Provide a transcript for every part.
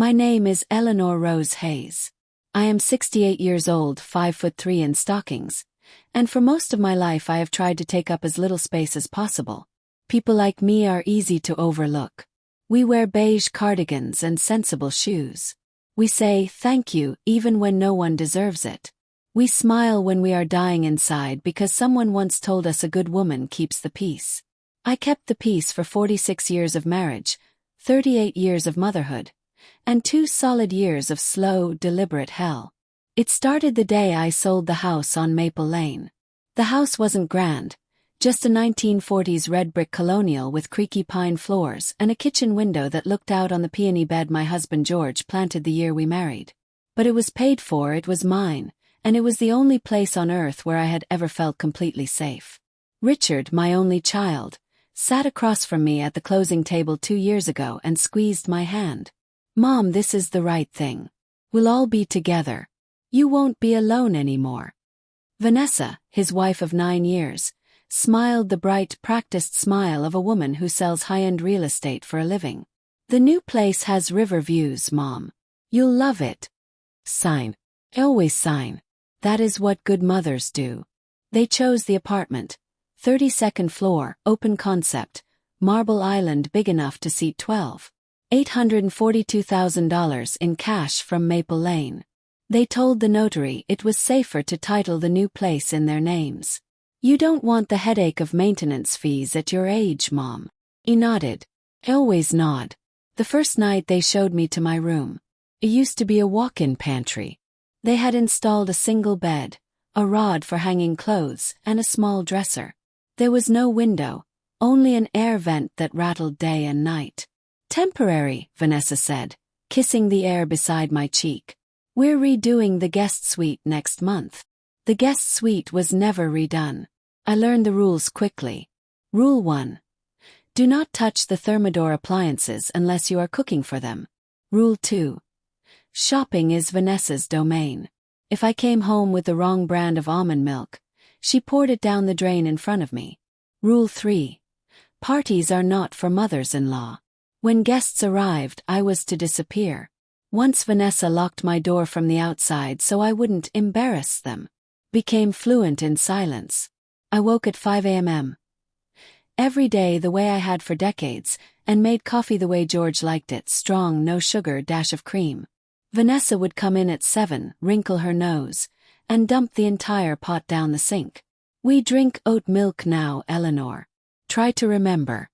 My name is Eleanor Rose Hayes. I am 68 years old, 5'3" in stockings, and for most of my life I have tried to take up as little space as possible. People like me are easy to overlook. We wear beige cardigans and sensible shoes. We say thank you even when no one deserves it. We smile when we are dying inside because someone once told us a good woman keeps the peace. I kept the peace for 46 years of marriage, 38 years of motherhood, and 2 solid years of slow, deliberate hell. It started the day I sold the house on Maple Lane. The house wasn't grand, just a 1940s red brick colonial with creaky pine floors and a kitchen window that looked out on the peony bed my husband George planted the year we married. But it was paid for, it was mine, and it was the only place on earth where I had ever felt completely safe. Richard, my only child, sat across from me at the closing table 2 years ago and squeezed my hand. Mom, this is the right thing. We'll all be together. You won't be alone anymore. Vanessa, his wife of 9 years, smiled the bright, practiced smile of a woman who sells high-end real estate for a living. The new place has river views, Mom. You'll love it. Sign. Always sign. That is what good mothers do. They chose the apartment. 32nd floor, open concept, marble island big enough to seat 12. $842,000 in cash from Maple Lane. They told the notary it was safer to title the new place in their names. You don't want the headache of maintenance fees at your age, Mom. He nodded. I always nod. The first night they showed me to my room. It used to be a walk-in pantry. They had installed a single bed, a rod for hanging clothes, and a small dresser. There was no window, only an air vent that rattled day and night. Temporary, Vanessa said, kissing the air beside my cheek. We're redoing the guest suite next month. The guest suite was never redone. I learned the rules quickly. Rule 1. Do not touch the Thermidor appliances unless you are cooking for them. Rule 2. Shopping is Vanessa's domain. If I came home with the wrong brand of almond milk, she poured it down the drain in front of me. Rule 3. Parties are not for mothers-in-law. When guests arrived, I was to disappear. Once Vanessa locked my door from the outside so I wouldn't embarrass them. Became fluent in silence. I woke at 5 a.m. every day the way I had for decades, and made coffee the way George liked it, strong, no sugar, dash of cream. Vanessa would come in at 7, wrinkle her nose, and dump the entire pot down the sink. We drink oat milk now, Eleanor. Try to remember.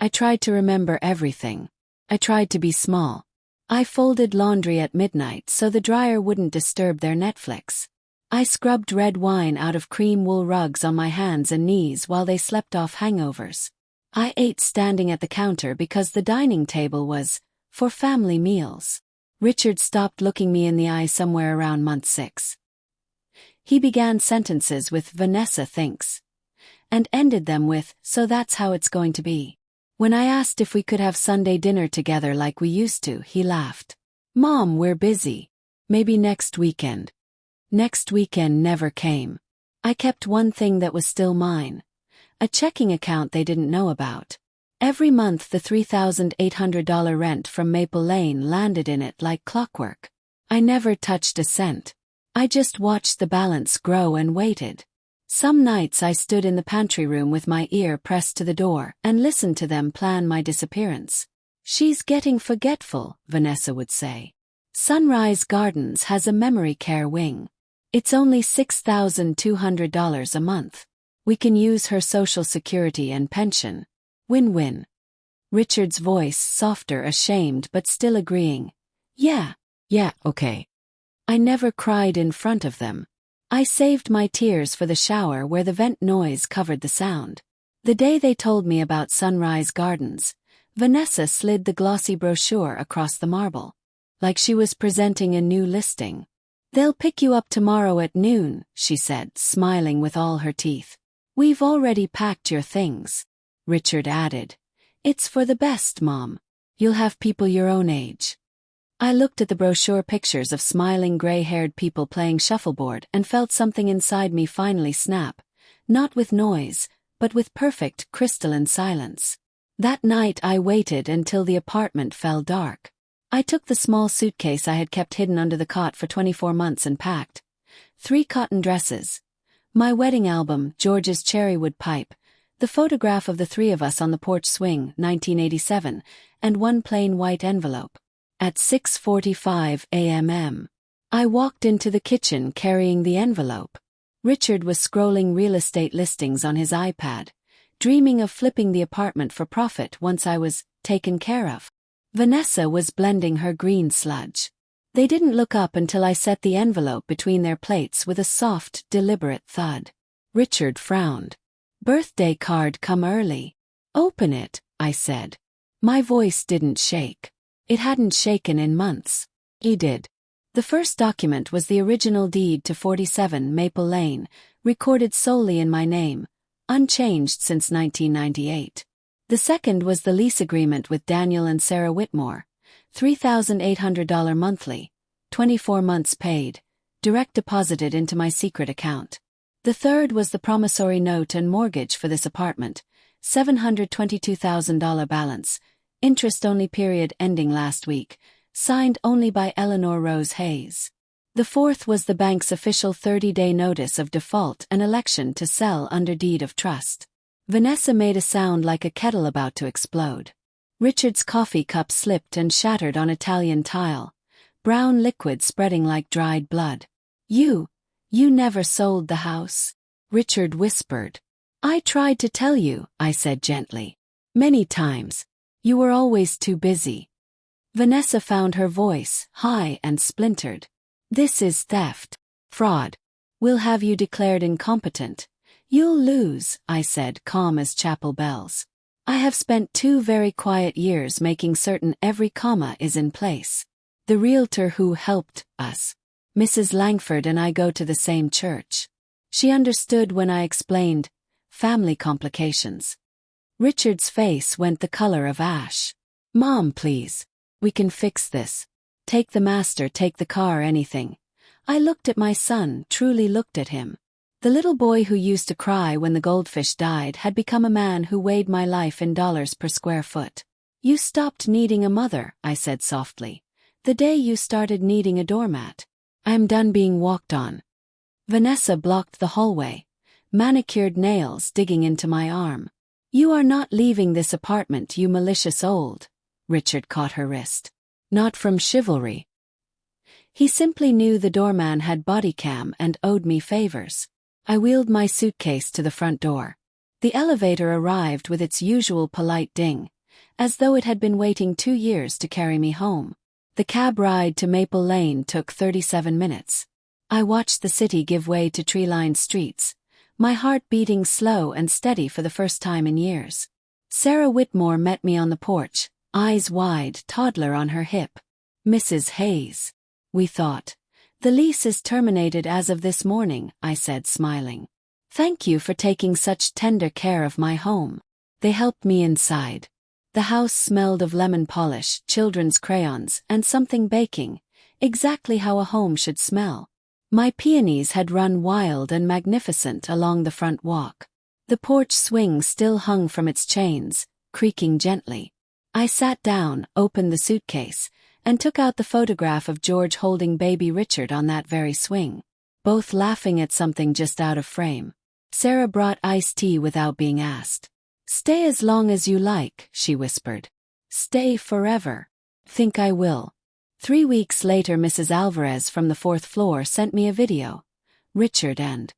I tried to remember everything. I tried to be small. I folded laundry at midnight so the dryer wouldn't disturb their Netflix. I scrubbed red wine out of cream wool rugs on my hands and knees while they slept off hangovers. I ate standing at the counter because the dining table was for family meals. Richard stopped looking me in the eye somewhere around month 6. He began sentences with "Vanessa thinks," and ended them with "so that's how it's going to be." When I asked if we could have Sunday dinner together like we used to, he laughed. Mom, we're busy. Maybe next weekend. Next weekend never came. I kept one thing that was still mine. A checking account they didn't know about. Every month the $3,800 rent from Maple Lane landed in it like clockwork. I never touched a cent. I just watched the balance grow and waited. Some nights I stood in the pantry room with my ear pressed to the door and listened to them plan my disappearance. She's getting forgetful, Vanessa would say. Sunrise Gardens has a memory care wing. It's only $6,200 a month. We can use her Social Security and pension. Win-win. Richard's voice softer, ashamed but still agreeing. Yeah, okay. I never cried in front of them. I saved my tears for the shower where the vent noise covered the sound. The day they told me about Sunrise Gardens, Vanessa slid the glossy brochure across the marble. Like she was presenting a new listing. They'll pick you up tomorrow at noon, she said, smiling with all her teeth. We've already packed your things. Richard added. It's for the best, Mom. You'll have people your own age. I looked at the brochure pictures of smiling gray-haired people playing shuffleboard and felt something inside me finally snap, not with noise, but with perfect, crystalline silence. That night I waited until the apartment fell dark. I took the small suitcase I had kept hidden under the cot for 24 months and packed 3 cotton dresses, my wedding album, George's cherrywood pipe, the photograph of the 3 of us on the porch swing, 1987, and 1 plain white envelope. At 6:45 a.m. I walked into the kitchen carrying the envelope. Richard was scrolling real estate listings on his iPad, dreaming of flipping the apartment for profit once I was taken care of. Vanessa was blending her green sludge. They didn't look up until I set the envelope between their plates with a soft, deliberate thud. Richard frowned. "Birthday card come early. Open it," I said. My voice didn't shake. It hadn't shaken in months. He did. The first document was the original deed to 47 Maple Lane, recorded solely in my name, unchanged since 1998. The second was the lease agreement with Daniel and Sarah Whitmore, $3,800 monthly, 24 months paid, direct deposited into my secret account. The third was the promissory note and mortgage for this apartment, $722,000 balance, interest-only period ending last week, signed only by Eleanor Rose Hayes. The fourth was the bank's official 30-day notice of default and election to sell under deed of trust. Vanessa made a sound like a kettle about to explode. Richard's coffee cup slipped and shattered on Italian tile, brown liquid spreading like dried blood. You never sold the house," Richard whispered. "I tried to tell you," I said gently. "Many times. You were always too busy." Vanessa found her voice, high and splintered. "This is theft. Fraud. We'll have you declared incompetent. You'll lose," I said, calm as chapel bells. "I have spent 2 very quiet years making certain every comma is in place. The realtor who helped us, Mrs. Langford, and I go to the same church. She understood when I explained family complications." Richard's face went the color of ash. "Mom, please. We can fix this. Take the master, take the car, anything." I looked at my son, truly looked at him. The little boy who used to cry when the goldfish died had become a man who weighed my life in dollars per square foot. "You stopped needing a mother," I said softly, "the day you started needing a doormat. I am done being walked on." Vanessa blocked the hallway, manicured nails digging into my arm. "You are not leaving this apartment, you malicious old." Richard caught her wrist. "Not from chivalry." He simply knew the doorman had body cam and owed me favors. I wheeled my suitcase to the front door. The elevator arrived with its usual polite ding, as though it had been waiting 2 years to carry me home. The cab ride to Maple Lane took 37 minutes. I watched the city give way to tree-lined streets, my heart beating slow and steady for the first time in years. Sarah Whitmore met me on the porch, eyes wide, toddler on her hip. "Mrs. Hayes," we thought. "The lease is terminated as of this morning," I said, smiling. "Thank you for taking such tender care of my home." They helped me inside. The house smelled of lemon polish, children's crayons, and something baking, exactly how a home should smell. My peonies had run wild and magnificent along the front walk. The porch swing still hung from its chains, creaking gently. I sat down, opened the suitcase, and took out the photograph of George holding baby Richard on that very swing, both laughing at something just out of frame. Sarah brought iced tea without being asked. "Stay as long as you like," she whispered. "Stay forever." "Think I will." 3 weeks later, Mrs. Alvarez from the 4th floor sent me a video. Richard and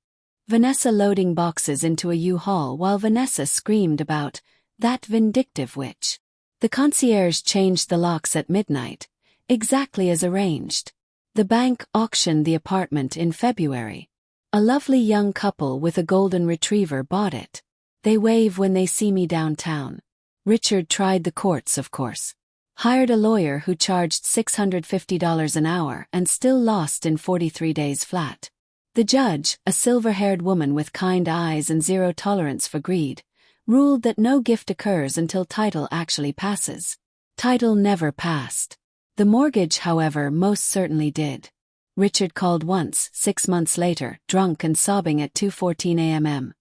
Vanessa loading boxes into a U-Haul while Vanessa screamed about that vindictive witch. The concierge changed the locks at midnight, exactly as arranged. The bank auctioned the apartment in February. A lovely young couple with a golden retriever bought it. They wave when they see me downtown. Richard tried the courts, of course. Hired a lawyer who charged $650 an hour and still lost in 43 days flat. The judge, a silver-haired woman with kind eyes and zero tolerance for greed, ruled that no gift occurs until title actually passes. Title never passed. The mortgage, however, most certainly did. Richard called once, 6 months later, drunk and sobbing at 2:14 a.m.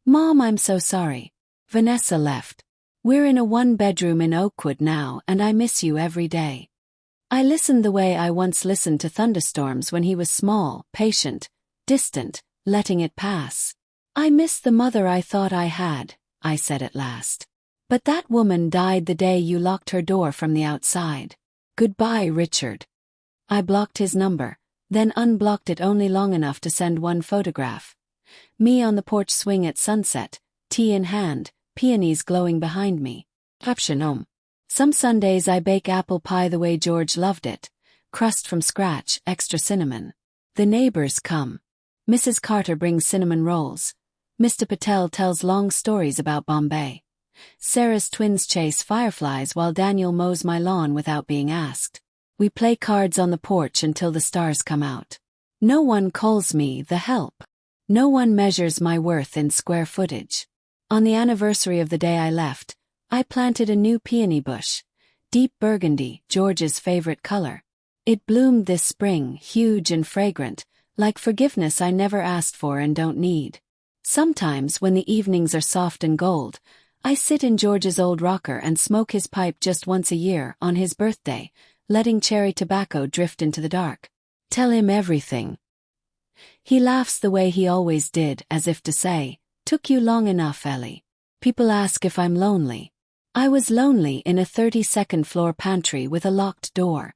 "Mom, I'm so sorry. Vanessa left. We're in a 1-bedroom in Oakwood now and I miss you every day." I listened the way I once listened to thunderstorms when he was small, patient, distant, letting it pass. I miss the mother I thought I had, I said at last. But that woman died the day you locked her door from the outside. Goodbye, Richard. I blocked his number, then unblocked it only long enough to send one photograph. Me on the porch swing at sunset, tea in hand, peonies glowing behind me. Caption: Some Sundays I bake apple pie the way George loved it. Crust from scratch, extra cinnamon. The neighbors come. Mrs. Carter brings cinnamon rolls. Mr. Patel tells long stories about Bombay. Sarah's twins chase fireflies while Daniel mows my lawn without being asked. We play cards on the porch until the stars come out. No one calls me the help. No one measures my worth in square footage. On the anniversary of the day I left, I planted a new peony bush. Deep burgundy, George's favorite color. It bloomed this spring, huge and fragrant, like forgiveness I never asked for and don't need. Sometimes when the evenings are soft and gold, I sit in George's old rocker and smoke his pipe just once a year, on his birthday, letting cherry tobacco drift into the dark. Tell him everything. He laughs the way he always did, as if to say, "Took you long enough, Ellie." People ask if I'm lonely. I was lonely in a 32nd floor pantry with a locked door.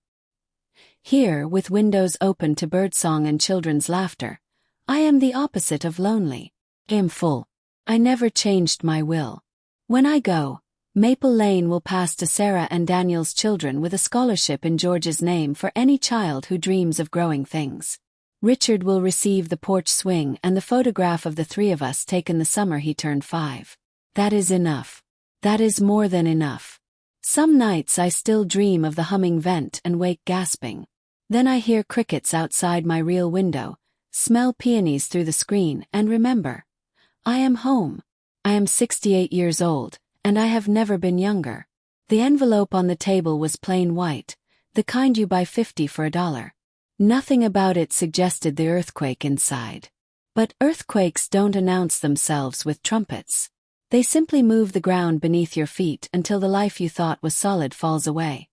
Here, with windows open to birdsong and children's laughter, I am the opposite of lonely. I'm full. I never changed my will. When I go, Maple Lane will pass to Sarah and Daniel's children with a scholarship in George's name for any child who dreams of growing things. Richard will receive the porch swing and the photograph of the three of us taken the summer he turned 5. That is enough. That is more than enough. Some nights I still dream of the humming vent and wake gasping. Then I hear crickets outside my real window, smell peonies through the screen, and remember. I am home. I am 68 years old, and I have never been younger. The envelope on the table was plain white, the kind you buy 50 for $1. Nothing about it suggested the earthquake inside. But earthquakes don't announce themselves with trumpets. They simply move the ground beneath your feet until the life you thought was solid falls away,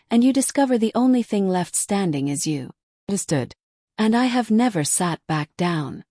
and you discover the only thing left standing is you. Understood. And I have never sat back down.